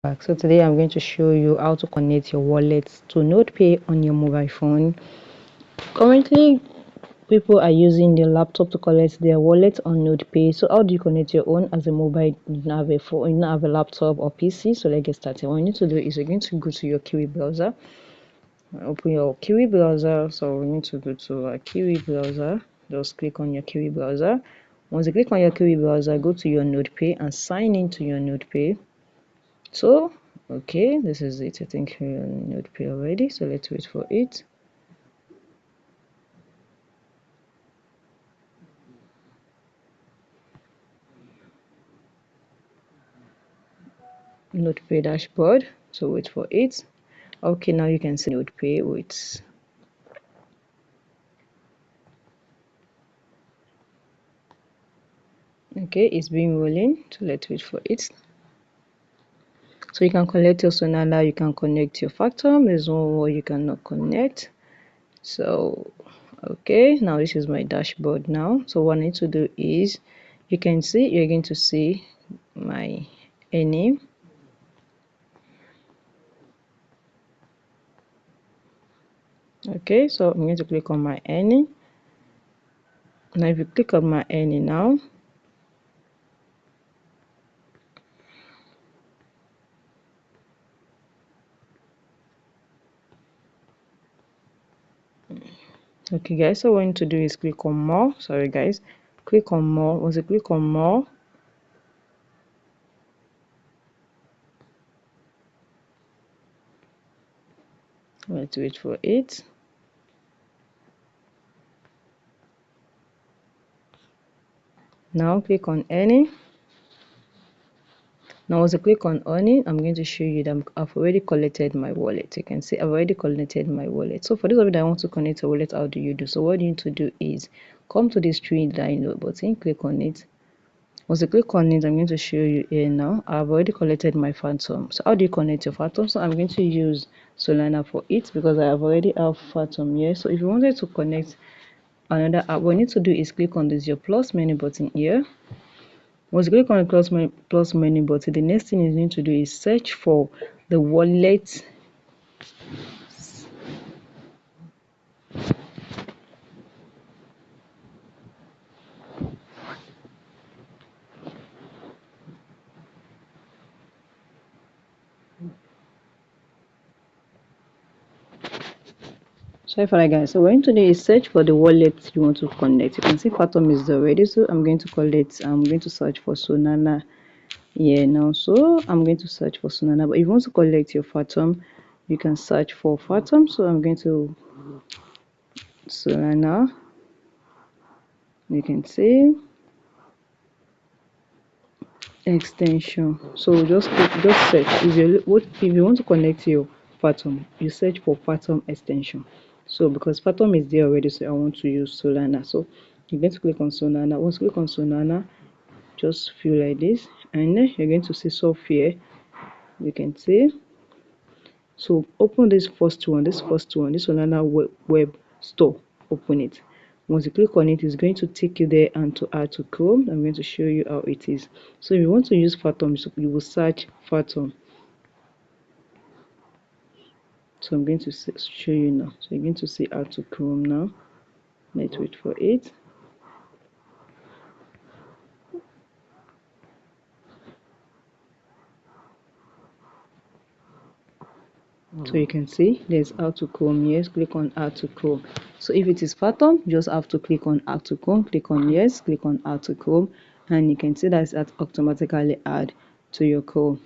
back. So today I'm going to show you how to connect your wallet to NodePay on your mobile phone. Currently, people are using their laptop to collect their wallet on NodePay. So how do you connect your own as a mobile? You don't have a phone, you don't have a laptop or PC. So let's get started. What you need to do is you're going to go to your Kiwi browser. Open your Kiwi browser. So we need to go to a Kiwi browser. Just click on your Kiwi browser. Once you click on your Kiwi browser, go to your NodePay and sign into your NodePay. So okay, this is it. I think we're on NodePay already, so let's wait for it. NodePay dashboard, so wait for it. Okay, now you can see NodePay. Wait. Okay, it's been rolling, so let's wait for it. So you can collect your solana, you can connect your Factor. There's one you cannot connect. So okay, now this is my dashboard now. So what I need to do is you're going to see my name. Okay, so I'm going to click on my earning. Now if you click on my earning now, okay guys, so what you need to do is click on more. Sorry guys, click on more. Once you click on more, let's wait for it. Now click on earning. Now once you click on earning, I'm going to show you that I've already collected my wallet. You can see I've already connected my wallet. So for those of you that want to connect a wallet, how do you do? So what you need to do is come to this three download button, click on it. Once you click on it, I'm going to show you here now. I've already collected my Phantom. So how do you connect your Phantom? So I'm going to use Solana for it because I have already have Phantom here. So if you wanted to connect another app, what you need to do is click on this your plus menu button here. Once you click on the plus menu button, the next thing you need to do is search for the wallet. Sorry for that guys. So what you need to do is search for the wallet you want to connect. You can see Phantom is there already, so I'm going to search for Solana. Yeah, now so I'm going to search for Solana, but if you want to collect your Phantom, you can search for Phantom. So I'm going to Solana. You can see extension. So just search. If you want to connect your Phantom, you search for Phantom extension. So because Phantom is there already, so I want to use Solana. So you're going to click on Solana. Once you click on Solana, just feel like this, and then you're going to see software. You can see. So open this first one, this Solana web store. Open it. Once you click on it, it's going to take you there and to add to Chrome. I'm going to show you how it is. So if you want to use Phantom, you will search Phantom. So I'm going to show you now. So you're going to see add to Chrome now. Let's wait for it. So you can see there's add to Chrome. Yes, click on add to Chrome. So if it is Phantom, you just have to click on add to Chrome, click on yes, click on add to Chrome, and you can see that it's automatically add to your Chrome.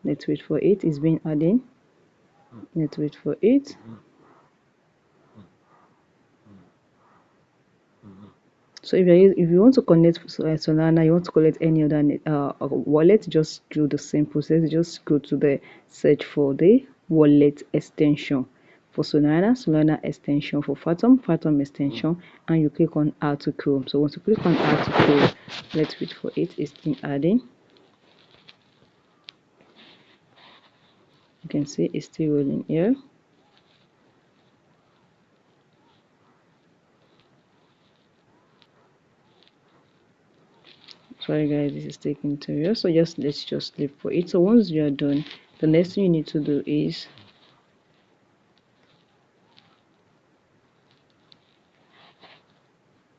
Let's wait for it. It's been adding. Let's wait for it. So if you want to connect Solana, you want to collect any other wallet, just do the same process. Just go to the search for the wallet extension for Solana extension for Phantom extension, and you click on add to Chrome. So once you click on add to Chrome, let's wait for it. It's been adding. You can see it's still rolling here. Sorry guys, this is taking too long, so let's just sleep for it. So once you are done, the next thing you need to do is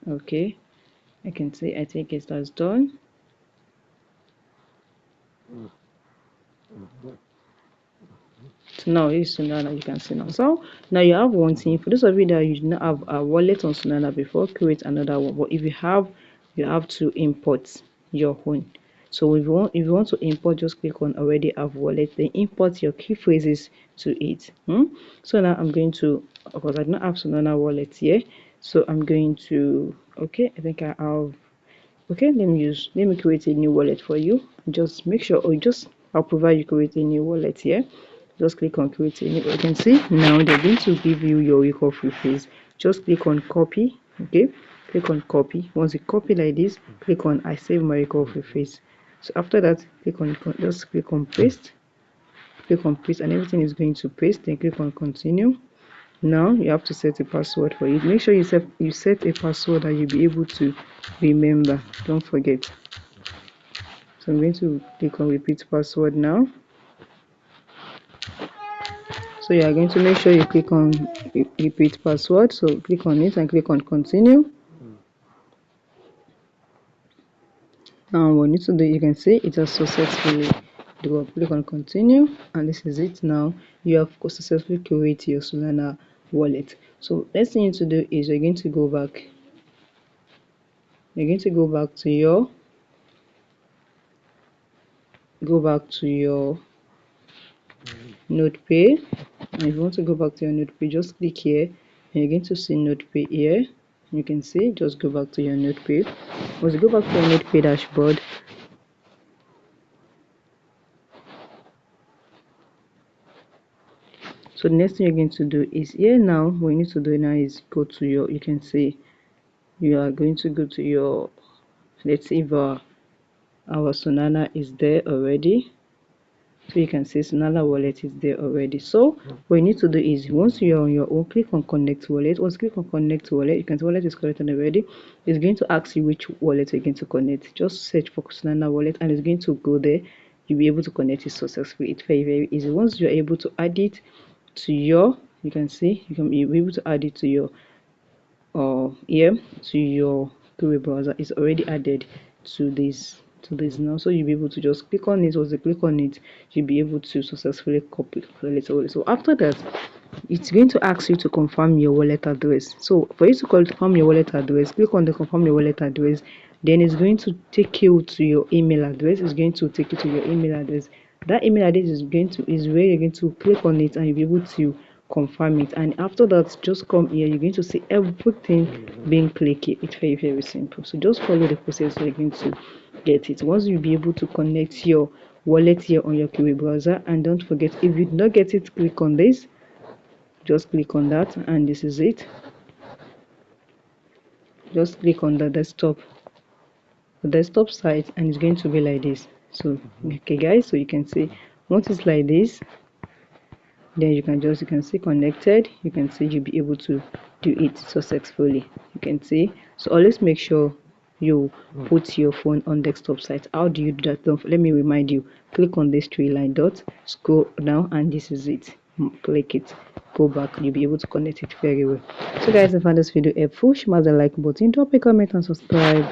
okay, I can say I think it has done. So now is Solana, you can see now. So now you have one thing. For those of you that you do not have a wallet on Solana before, create another one. But if you have to import your own. So if you want to import, just click on already have wallet, then import your key phrases to it. So now I'm going to, of course I do not have Solana wallet here. So I'm going to, okay, I think I have, okay, let me create a new wallet for you. Just make sure, or just I'll provide you create a new wallet here. Just click on create a new. You can see now they're going to give you your recovery phrase. Just click on copy. Okay, click on copy. Once you copy like this, click on I save my recovery phrase. So after that, just click on paste. Click on paste, and everything is going to paste. Then click on continue. Now you have to set a password for it. Make sure you set a password that you'll be able to remember. Don't forget. So I'm going to click on repeat password now. So you are going to make sure you click on repeat password. So click on it and click on continue. Now what you need to do, you can see it has successfully dropped. Click on continue, and this is it. Now you have successfully created your Solana wallet. So next thing you need to do is you're going to go back. You're going to go back to your NodePay. And if you want to go back to your NodePay, just click here, and you're going to see NodePay here. You can see, just go back to your NodePay. Once you go back to your NodePay dashboard, so the next thing you're going to do is here. Now what you need to do now is go to your, you can see you are going to go to your, let's see if our Solana is there already. So you can see Solana wallet is there already. So what you need to do is once you're on your own, click on connect wallet. Once you click on connect wallet, you can see wallet is connected already. It's going to ask you which wallet you're going to connect. Just search for Solana wallet and it's going to go there. You'll be able to connect it successfully. It's very, very easy. Once you're able to add it to your, you can see you can be able to add it to your here to your Google browser. Is already added to this now, so you'll be able to just click on it. Once you click on it, you'll be able to successfully copy the little wallet. So after that, it's going to ask you to confirm your wallet address. So for you to confirm your wallet address, click on the confirm your wallet address. Then it's going to take you to your email address. It's going to take you to your email address. That email address is where you're going to click on it and you'll be able to confirm it. And after that, just come here. You're going to see everything being clicked. It's very, very simple. So just follow the process. So you're going to get it. Once you'll be able to connect your wallet here on your Kiwi browser, and don't forget, if you did not get it, click on this. Just click on that, and this is it. Just click on the desktop site, and it's going to be like this. So okay guys, so you can see once it's like this, then you can see connected. You can see you'll be able to do it successfully. You can see. So always make sure you put your phone on desktop site. How do you do that? Let me remind you. Click on this three line dot, scroll down, and this is it. Click it, go back, you'll be able to connect it very well. So guys, if you found this video helpful, smash the like button, drop a comment and subscribe.